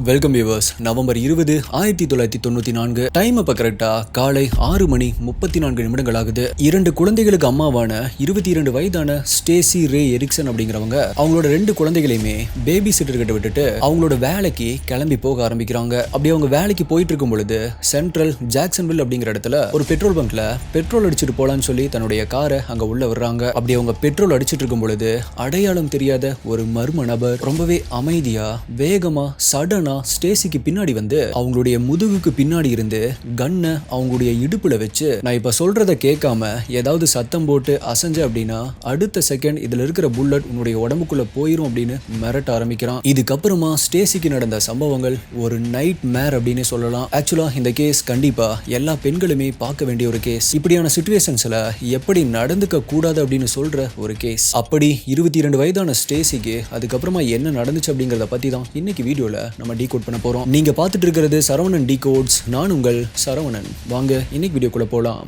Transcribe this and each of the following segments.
Welcome viewers. November 20, 1994. Time அப்ப கரெக்டா காலை 6 மணி 34 நிமிடங்கள் ஆகுது. 2 குழந்தைகளுக்கு அம்மாவான 22 வயதான ஸ்டேசி ரே எரிக்சன் அப்படிங்கிறவங்க அவங்களோட 2 குழந்தைகளையுமே பேபி சிட்டர் கிட்ட விட்டுட்டு அவங்களோட வேலைக்கு கிளம்பி போக ஆரம்பிக்கிறாங்க. அப்படி அவங்க வேலைக்கு போயிட்டு இருக்கும் பொழுது சென்ட்ரல் ஜாக்சன்வில் அப்படிங்கிற இடத்துல ஒரு பெட்ரோல் பங்க்ல பெட்ரோல் அடிச்சுட்டு போலான்னு சொல்லி தன்னுடைய காரை அங்க உள்ள வர்றாங்க. அப்படி அவங்க பெட்ரோல் அடிச்சிட்டு இருக்கும் பொழுது அடையாளம் தெரியாத ஒரு மர்ம நபர் ரொம்பவே அமைதியா வேகமா சடனா ஸ்டேசிக்கு பின்னாடி வந்து அவங்களுடைய முதுகுக்கு பின்னாடி இருந்து கன்னை அவங்களுடைய இடுப்புல வச்சு, நான் இப்ப சொல்றத கேட்காம ஏதாவது சத்தம் போட்டு அசைஞ்ச அப்படின்னா அடுத்த செகண்ட் இதுல இருக்கிற புல்லட் உன்னுடைய உடம்புக்குள்ள போயிரும் அப்படின்னு மிரட்ட ஆரம்பிக்கிறான். இதுக்கப்புறமா ஸ்டேசிக்கு நடந்த சம்பவங்கள் ஒரு நைட் மேர் அப்படின்னு சொல்லலாம். ஆக்சுவலா இந்த கேஸ் கண்டிப்பா எல்லா பெண்களுமே பார்க்க வேண்டிய ஒரு கேஸ். இப்படியான சிச்சுவேஷன்ஸ்ல எப்படி நடந்துக்க கூடாது அப்படின்னு சொல்ற ஒரு கேஸ். அப்படி 22 வயதான ஸ்டேசிக்கு அதுக்கப்புறமா என்ன நடந்துச்சு அப்படிங்கறத பத்தி தான் இன்னைக்கு வீடியோல நம்ம டீகோட் பண்ண போறோம். நீங்க பார்த்துட்டு இருக்கிறது சரவணன் டீகோட்ஸ். நான் உங்கள் சரவணன். வாங்க இன்னைக்கு வீடியோக்குள்ள போலாம்.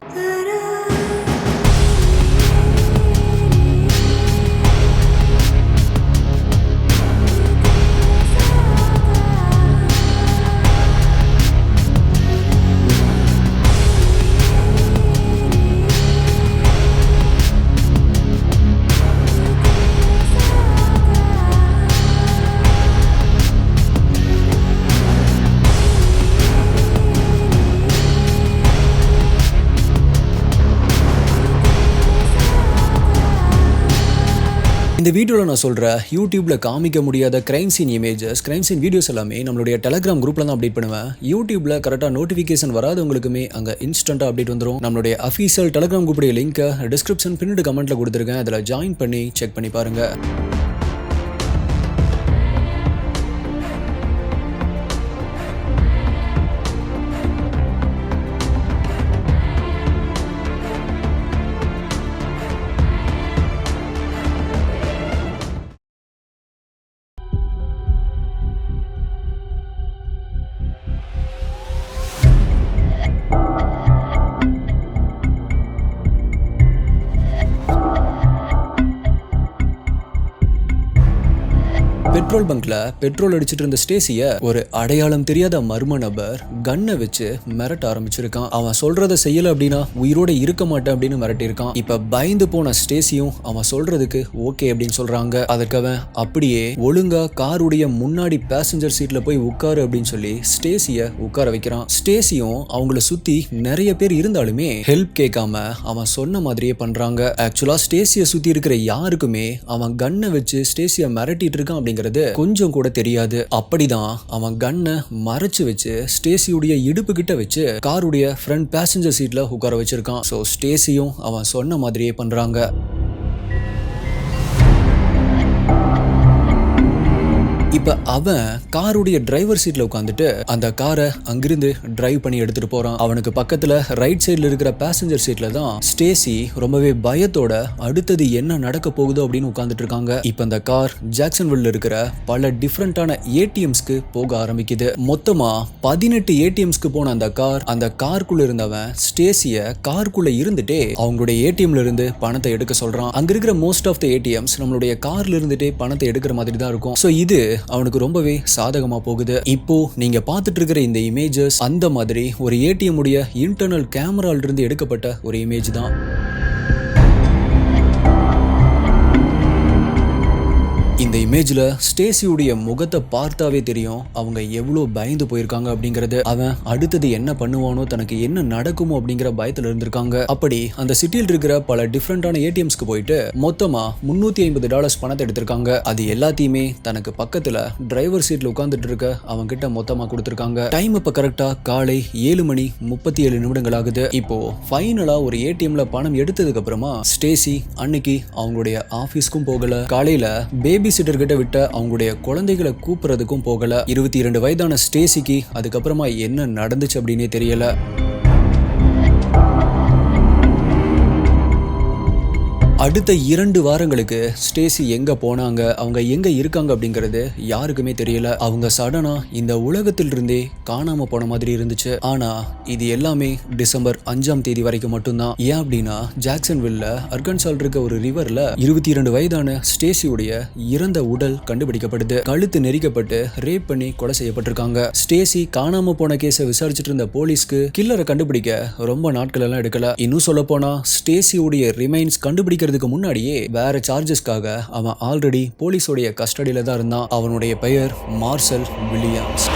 இந்த வீடியோவில் நான் சொல்கிறேன், யூடியூப்பில் காமிக்க முடியாத crime scene images, crime scene videos எல்லாமே நம்மளுடைய டெலகிராம் குரூப்பில் தான் அப்டேட் பண்ணுவேன். யூடியூப்பில் கரெக்டாக நோட்டிஃபிகேஷன் வராதவங்களுக்குமே அங்கே இன்ஸ்டண்ட்டாக அப்டேட் வந்துடும். நம்மளுடைய அஃபீஷியல் டெலகிராம் குரூப்புடைய லிங்க்கை டிஸ்கிரிப்ஷன் பின்னாடி கமெண்ட்டில் கொடுத்துருக்கேன். அதில் ஜாயின் பண்ணி செக் பண்ணி பாருங்கள். பெட்ரோல் பங்க்ல பெட்ரோல் அடிச்சிட்டு இருந்த ஸ்டேசிய ஒரு அடையாளம் தெரியாத மர்ம நபர் கன்னை வச்சு மிரட்ட ஆரம்பிச்சிருக்கான். அவன் சொல்றதை செய்யல அப்படின்னா உயிரோட இருக்க மாட்டேன் அப்படின்னு மிரட்டியிருக்கான். இப்ப பயந்து போன ஸ்டேசியும் அவன் சொல்றதுக்கு ஓகே அப்படின்னு சொல்றாங்க. அதுக்கு அவன் அப்படியே ஒழுங்கா காருடைய முன்னாடி பேசஞ்சர் சீட்ல போய் உட்காரு அப்படின்னு சொல்லி ஸ்டேசிய உட்கார வைக்கிறான். ஸ்டேசியும் அவங்கள சுத்தி நிறைய பேர் இருந்தாலுமே ஹெல்ப் கேட்காம அவன் சொன்ன மாதிரியே பண்றாங்க. ஆக்சுவலா ஸ்டேசிய சுத்தி இருக்கிற யாருக்குமே அவன் கன்னை வச்சு ஸ்டேசிய மிரட்டிட்டு இருக்கான் அப்படிங்கிற கொஞ்சம் கூட தெரியாது. அப்படிதான் அவன் கன்னை மறைச்சு வச்சு ஸ்டேசியுடைய இடுப்பு கிட்ட வச்சு காருடைய ஃப்ரண்ட் பேசஞ்சர் சீட்ல உட்கார வச்சிருக்கான். சோ ஸ்டேசியும் அவன் சொன்ன மாதிரியே பண்றாங்க. இப்ப அவன் காருடைய டிரைவர் சீட்ல உட்காந்துட்டு அந்த காரை அங்கிருந்து டிரைவ் பண்ணி எடுத்துட்டு போறான். அவனுக்கு பக்கத்துல ரைட் சைட்ல இருக்கிற பேசஞ்சர் சீட்ல தான் ஸ்டேசி ரொம்பவே பயத்தோட அடுத்தது என்ன நடக்க போகுதோ அப்படின்னு உட்கார்ந்துட்டு இருக்காங்க. இப்ப அந்த கார் ஜாக்சன்வில்ல இருக்கிற பல டிஃபரெண்டான ஏடிஎம்ஸ்க்கு போக ஆரம்பிக்குது. மொத்தமா 18 ஏடிஎம்ஸ்க்கு போன அந்த காருக்குள்ள இருந்தவன் ஸ்டேசிய காருக்குள்ள இருந்துட்டே அவங்களுடைய ஏடிஎம்ல இருந்து பணத்தை எடுக்க சொல்றான். அங்க இருக்கிற மோஸ்ட் ஆஃப் த ஏடிஎம்ஸ் நம்மளுடைய கார்ல இருந்துட்டே பணத்தை எடுக்கிற மாதிரி தான் இருக்கும். சோ இது அவனுக்கு ரொம்பவே சாதகமா போகுது. இப்போ நீங்க பார்த்துட்டு இருக்கிற இந்த இமேஜஸ் அந்த மாதிரி ஒரு ஏடிஎம் உடைய இன்டர்னல் கேமரால இருந்து எடுக்கப்பட்ட ஒரு இமேஜ் தான். இந்த இமேஜ்ல ஸ்டேசியுடைய முகத்தை பார்த்தாவே தெரியும் அவங்க எவ்வளவு பயந்து போயிருக்காங்க அப்படிங்கறது. அவன் அடுத்தது என்ன பண்ணுவானோ, தனக்கு என்ன நடக்குமோ அப்படிங்கிற பயத்துல இருந்திருக்காங்க. அப்படி அந்த சிட்டியில் இருக்கிற பல டிஃபரெண்டான ஏடிஎம்ஸ்க்கு போயிட்டு மொத்தமா $350 பணத்தை எடுத்திருக்காங்க. அது எல்லாத்தையுமே தனக்கு பக்கத்துல டிரைவர் சீட்ல உட்கார்ந்துட்டு இருக்க அவங்க கிட்ட மொத்தமா கொடுத்திருக்காங்க. டைம் இப்ப கரெக்டா காலை 7 மணி 37 நிமிடங்கள் ஆகுது. இப்போ ஃபைனலா ஒரு ஏடிஎம்ல பணம் எடுத்ததுக்கு அப்புறமா ஸ்டேசி அன்னைக்கு அவங்களுடைய ஆபீஸ்க்கும் போகல, காலையில பேபி சிட்டர் கிட்ட விட்ட அவங்களுடைய குழந்தைகளை கூப்பிடுறதுக்கும் போகல. 22 வயதான ஸ்டேசிக்கு அதுக்கப்புறமா என்ன நடந்துச்சு அப்படின்னே தெரியல. அடுத்த 2 வாரங்களுக்கு ஸ்டேசி எங்க போனாங்க, அவங்க எங்க இருக்காங்க அப்படிங்கிறது யாருக்குமே தெரியல. அவங்க சடனா இந்த உலகத்தில் இருந்தே காணாம போன மாதிரி இருந்துச்சு. ஆனா இது எல்லாமே டிசம்பர் 5ஆம் தேதி வரைக்கும் மட்டும்தான். ஏன் அப்படின்னா ஜாக்சன்வில்ல அர்கன்சால் இருக்க ஒரு ரிவர்ல 22 வயதான ஸ்டேசியுடைய இறந்த உடல் கண்டுபிடிக்கப்படுது. கழுத்து நெரிக்கப்பட்டு ரேப் பண்ணி கொலை செய்யப்பட்டிருக்காங்க. ஸ்டேசி காணாம போன கேஸை விசாரிச்சுட்டு இருந்த போலீஸ்க்கு கில்லரை கண்டுபிடிக்க ரொம்ப நாட்கள் எல்லாம் எடுக்கல. இன்னும் சொல்ல போனா ஸ்டேசியுடைய ரிமைன்ஸ் கண்டுபிடிக்கிறதுக்கு முன்னாடியே வேற சார்ஜஸ்க்காக அவன் ஆல்ரெடி போலீஸோடைய கஸ்டடியில தான் இருந்தான். அவனுடைய பெயர் மார்சல் வில்லியம்ஸ்.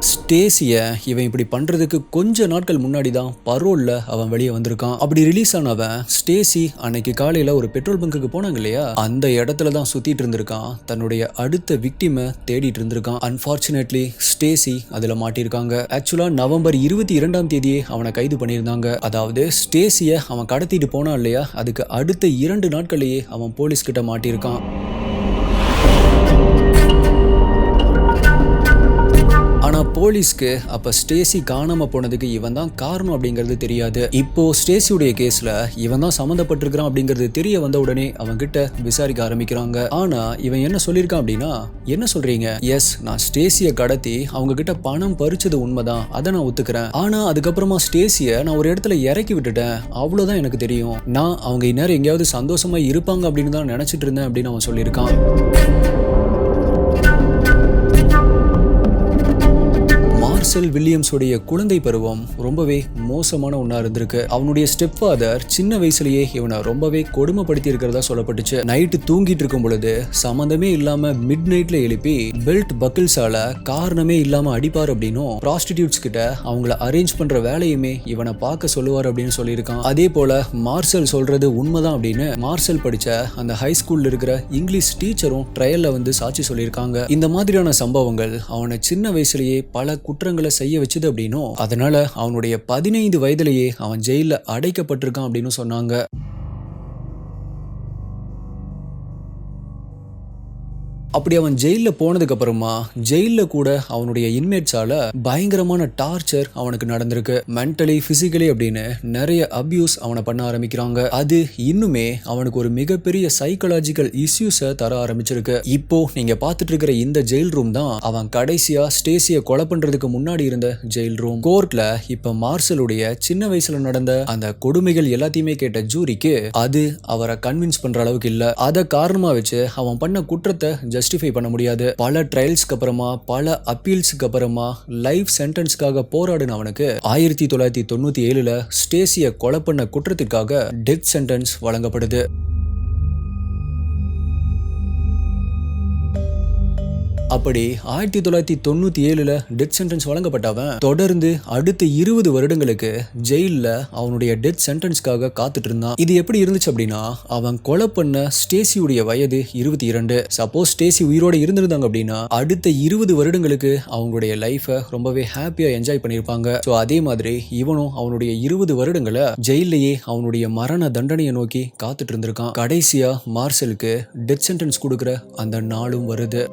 ஸ்டேசிய இவன் இப்படி பண்றதுக்கு கொஞ்ச நாட்கள் முன்னாடி தான் பரோல்ல அவன் வெளியே வந்திருக்கான். அப்படி ரிலீஸ் ஆனவன் ஸ்டேசி அன்னைக்கு காலையில ஒரு பெட்ரோல் பங்குக்கு போனாங்க இல்லையா, அந்த இடத்துல தான் சுத்திட்டு இருந்திருக்கான். தன்னுடைய அடுத்த விக்டிமை தேடிட்டு இருந்திருக்கான். அன்பார்ச்சுனேட்லி ஸ்டேசி அதுல மாட்டிருக்காங்க. ஆக்சுவலா நவம்பர் 22ஆம் தேதியே அவனை கைது பண்ணியிருந்தாங்க. அதாவது ஸ்டேசிய அவன் கடத்திட்டு போனான் இல்லையா, அதுக்கு அடுத்த 2 நாட்கள்லயே அவன் போலீஸ் கிட்ட மாட்டிருக்கான். ஆனா போலீஸ்க்கு அப்ப ஸ்டேசி காணாம போனதுக்கு இவன் தான் காரணம் அப்படிங்கிறது தெரியாது. இப்போ ஸ்டேசியுடைய கேஸ்ல இவன் தான் சம்மந்தப்பட்டிருக்கான் அப்படிங்கிறது தெரிய வந்த உடனே அவன் கிட்ட விசாரிக்க ஆரம்பிக்கிறாங்க. ஆனா இவன் என்ன சொல்லியிருக்கான் அப்படின்னா, என்ன சொல்றீங்க, எஸ் நான் ஸ்டேசிய கடத்தி அவங்க கிட்ட பணம் பறிச்சது உண்மைதான், அதை நான் ஒத்துக்கிறேன். ஆனா அதுக்கப்புறமா ஸ்டேசிய நான் ஒரு இடத்துல இறக்கி விட்டுட்டேன், அவ்வளவுதான் எனக்கு தெரியும். நான் அவங்க இந்நேரம் எங்கேயாவது சந்தோஷமா இருப்பாங்க அப்படின்னு தான் நினைச்சிட்டு இருந்தேன் அப்படின்னு அவன் சொல்லியிருக்கான். மார்சல் வில்லியம்ஸோடைய குழந்தை பருவம் ரொம்பவே மோசமான ஒன்றா இருந்திருக்கு. அவனுடைய ஸ்டெப் ஃபாதர் சின்ன வயசுலயே இவனை ரொம்பவே கொடுமைப்படுத்தி இருக்கிறதா சொல்லப்பட்டுச்சு. நைட்டு தூங்கிட்டு இருக்கும் பொழுது சம்பந்தமே இல்லாம மிட் நைட்ல எழுப்பி பெல்ட் பக்கிள்ஸால காரணமே இல்லாம அடிப்பார் அப்படின்னும், ப்ராஸ்டிடியூட்ஸ் கிட்ட அவங்கள அரேஞ்ச் பண்ற வேலையுமே இவனை பார்க்க சொல்லுவார் அப்படின்னு சொல்லியிருக்கான். அதே போல மார்சல் சொல்றது உண்மைதான் அப்படின்னு மார்சல் படிச்ச அந்த ஹை ஸ்கூல்ல இருக்கிற இங்கிலீஷ் டீச்சரும் ட்ரையல்ல வந்து சாட்சி சொல்லியிருக்காங்க. இந்த மாதிரியான சம்பவங்கள் அவனை சின்ன வயசுலயே பல குற்றங்களை செய்ய வச்சது அப்படின்னும், அதனால அவனுடைய 15 வயதிலேயே அவன் ஜெயில அடைக்கப்பட்டிருக்கான் அப்படின்னு சொன்னாங்க. அப்படி அவன் ஜெயில போனதுக்கு அப்புறமா ஜெயில கூட அவனுடைய இன்மேட்ஸால பயங்கரமான டார்ச்சர் அவனுக்கு நடந்திருக்கு. மென்டலி பிசிக்கலி அப்படின்னு நிறைய அபியூஸ் அவனை பண்ண ஆரம்பிக்கிறாங்க. அது இன்னுமே அவனுக்கு ஒரு மிகப்பெரிய சைக்காலஜிக்கல் இஷ்யூஸை தர ஆரம்பிச்சிருக்கு. இப்போ நீங்க பார்த்துட்டு இருக்கிற இந்த ஜெயில் ரூம் தான் அவன் கடைசியா ஸ்டேசிய கொலை பண்றதுக்கு முன்னாடி இருந்த ஜெயில் ரூம். கோர்ட்ல இப்ப மார்சலுடைய சின்ன வயசுல நடந்த அந்த கொடுமைகள் எல்லாத்தையுமே கேட்ட ஜூரிக்கு அது அவரை கன்வின்ஸ் பண்ற அளவுக்கு இல்ல. அதை காரணமா வச்சு அவன் பண்ண குற்றத்தை ஜஸ்டிஃபை பண்ண முடியாது. பல ட்ரையல்ஸ்க்கு அப்புறமா பல அப்பீல்ஸ்க்கு அப்புறமா லைஃப் சென்டென்ஸ்க்காக போராடின அவனுக்கு 1997ல ஸ்டேசிய கொலை பண்ண குற்றத்திற்காக டெத் சென்டென்ஸ் வழங்கப்படுது. அப்படி 1997ல டெத் சென்டென்ஸ் வழங்கப்பட்டவன் தொடர்ந்து அடுத்த 20 வருடங்களுக்கு ஜெயில்ல அவனுடைய டெத் சென்டென்ஸ்க்காக காத்துட்டு இருந்தான். இது எப்படி இருந்துச்சு அப்படின்னா, அவன் கொலை பண்ண ஸ்டேசியுடைய வயது 22. சப்போஸ் ஸ்டேசி உயிரோட இருந்திருந்தாங்க அப்படின்னா அடுத்த 20 வருடங்களுக்கு அவங்களுடைய லைஃபை ரொம்பவே ஹாப்பியா என்ஜாய் பண்ணியிருப்பாங்க. ஸோ அதே மாதிரி இவனும் அவனுடைய 20 வருடங்களை ஜெயிலேயே அவனுடைய மரண தண்டனையை நோக்கி காத்துட்டு இருந்திருக்கான். கடைசியா மார்சலுக்கு டெத் சென்டென்ஸ் கொடுக்குற அந்த நாளும் வருது.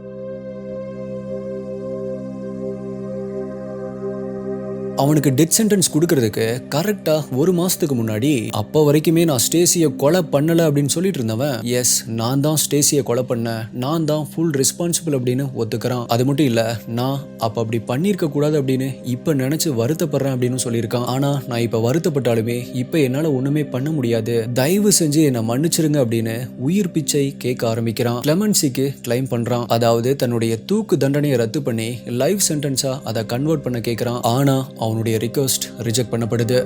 அவனுக்கு டெத் சென்டென்ஸ் கொடுக்கறதுக்கு கரெக்டா 1 மாசத்துக்கு முன்னாடி அப்ப வரைக்குமே நான் ஸ்டேசிய கொலை பண்ணல அப்படின்னு சொல்லிட்டு இருந்தவன், எஸ் நான் தான் ஸ்டேசிய கொலை பண்ணேன், நான் தான் ஃபுல் ரெஸ்பான்சிபிள் அப்படின்னு ஒத்துக்கிறான். அது மட்டும் இல்ல, நான் அப்ப அப்படி பண்ணிருக்க கூடாது அப்படின்னு இப்ப நினைச்சு வருத்தப்படுறேன் அப்படின்னு சொல்லியிருக்கான். ஆனா நான் இப்ப வருத்தப்பட்டாலுமே இப்ப என்னால ஒண்ணுமே பண்ண முடியாது, தயவு செஞ்சு என்னை மன்னிச்சிருங்க அப்படின்னு உயிர் பிச்சை கேட்க ஆரம்பிக்கிறான். கிளெமன்சிக்கு கிளைம் பண்றான். அதாவது தன்னுடைய தூக்கு தண்டனையை ரத்து பண்ணி லைஃப் சென்டென்ஸா அதை கன்வெர்ட் பண்ண கேட்கிறான். ஆனா அவனுடைய ரிக்வெஸ்ட் ரிஜெக்ட் பண்ணப்படுது.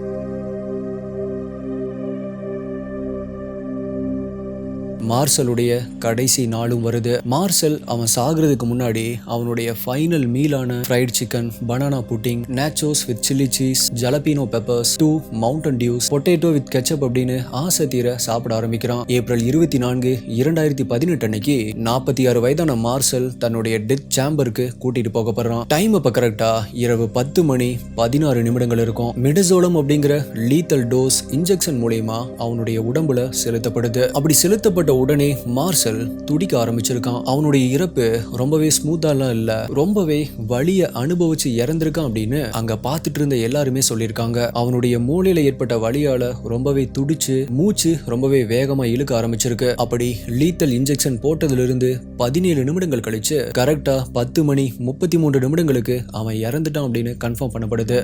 மார்சலுடைய கடைசி நாளும் வருது. மார்சல் அவன் சாகிறதுக்கு முன்னாடி அவனுடைய ஃபைனல் மீலான fried chicken, banana pudding, nachos with chilli cheese, jalapeno peppers, 2 Mountain Dews, potato with ketchup அப்படின்னு ஆசை தீர சாப்பிட ஆரம்பிக்கிறான். ஏப்ரல் 24, 2018 அன்னைக்கு 46 வயதான மார்சல் தன்னுடைய டெத் சேம்பருக்கு கூட்டிட்டு போகப்படுறான். டைம் அப்ப கரெக்டா இரவு 10 மணி 16 நிமிடங்கள் இருக்கும். மிடசோலம் அப்படிங்கிற லீத்தல் டோஸ் இன்ஜெக்ஷன் மூலமா அவனுடைய உடம்புல செலுத்தப்படுது. அப்படி செலுத்தப்பட்ட உடனே மார்சல் துடிக்க ஆரம்பிச்சிருக்கான். அவனுடைய இறப்பு ரொம்பவே ஸ்மூத்தாலாம் இல்ல, ரொம்பவே வலிய அனுபவிச்சு இறந்திருக்கான் அப்படின்னு அங்க பார்த்துட்டு இருந்த எல்லாருமே சொல்லியிருக்காங்க. அவனுடைய மூளையில ஏற்பட்ட வலியால ரொம்பவே துடிச்சு மூச்சு ரொம்பவே வேகமா இழுக்க ஆரம்பிச்சிருக்கு. அப்படி லீத்தல் இன்ஜெக்ஷன் போட்டதுல இருந்து 17 நிமிடங்கள் கழிச்சு கரெக்டா 10:33 நிமிடங்களுக்கு அவன் இறந்துட்டான் அப்படின்னு கன்ஃபார்ம் பண்ணப்படுது.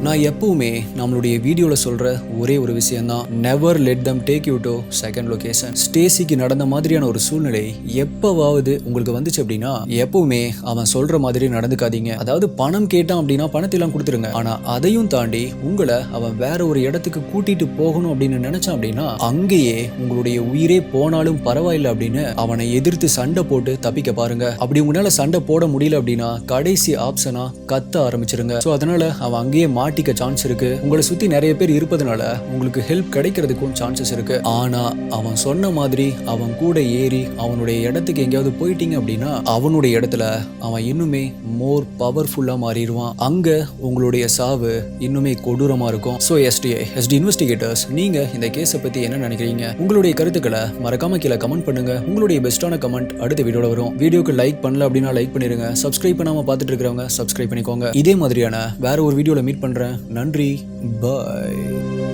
நான் எப்பவுமே நம்மளுடைய வீடியோல சொல்ற ஒரே ஒரு விஷயம் தான், never let them take you to second location. ஸ்டேசிக்கு நடந்த மாதிரியான ஒரு சூழ்நிலை எப்பவாவது உங்களுக்கு வந்துச்சு அப்படின்னா எப்பவுமே அவன் சொல்ற மாதிரி நடந்துக்காதீங்க. அதாவது பணம் கேட்டான் அப்படின்னா பணத்தெல்லாம் கொடுத்துருங்க. ஆனா அதையும் தாண்டி உங்களை அவன் வேற ஒரு இடத்துக்கு கூட்டிட்டு போகணும் அப்படின்னு நினைச்சான் அப்படின்னா அங்கேயே உங்களுடைய உயிரே போனாலும் பரவாயில்லை அப்படின்னு அவனை எதிர்த்து சண்டை போட்டு தப்பிக்க பாருங்க. அப்படி உங்களால சண்டை போட முடியல அப்படின்னா கடைசி ஆப்ஷனா கத்த ஆரம்பிச்சிருங்க. ஸோ அதனால அவன் அங்கேயே மாட்டிக்க சான்ஸ் இருக்கு. உங்களை சுத்தி நிறைய பேர் இருப்பதனால உங்களுக்கு ஹெல்ப் கிடைக்கிறதுக்கும் சான்சஸ் இருக்கு. ஆனா அவன் சொன்ன மாதிரி அவன் கூட ஏறி அவனுடைய இடத்துக்கு எங்கேயாவது போயிட்டீங்க அப்படின்னா அவனுடைய இடத்துல அவன் இன்னுமே மோர் பவர்ஃபுல்லா மாறிடுவான். அங்க உங்களுடைய சாவு இன்னுமே கொடூரமா இருக்கும். ஸோ எஸ்டி இன்வெஸ்டிகேட்டர்ஸ், நீங்க இந்த கேஸை பத்தி என்ன நினைக்கிறீங்க? உங்களுடைய கருத்துக்களை மறக்காம கீழே கமெண்ட் பண்ணுங்க. உங்களுடைய பெஸ்டான கமெண்ட் அடுத்த வீடியோல வரும். வீடியோக்கு லைக் பண்ணல அப்படின்னா லைக் பண்ணிருங்க. சப்ஸ்கிரைப் பண்ணாம பார்த்துட்டு இருக்கிறவங்க சப்ஸ்கிரைப் பண்ணிக்கோங்க. இதே மாதிரியான வேற ஒரு வீடியோல மீட் பண்றேன். நன்றி, பாய்.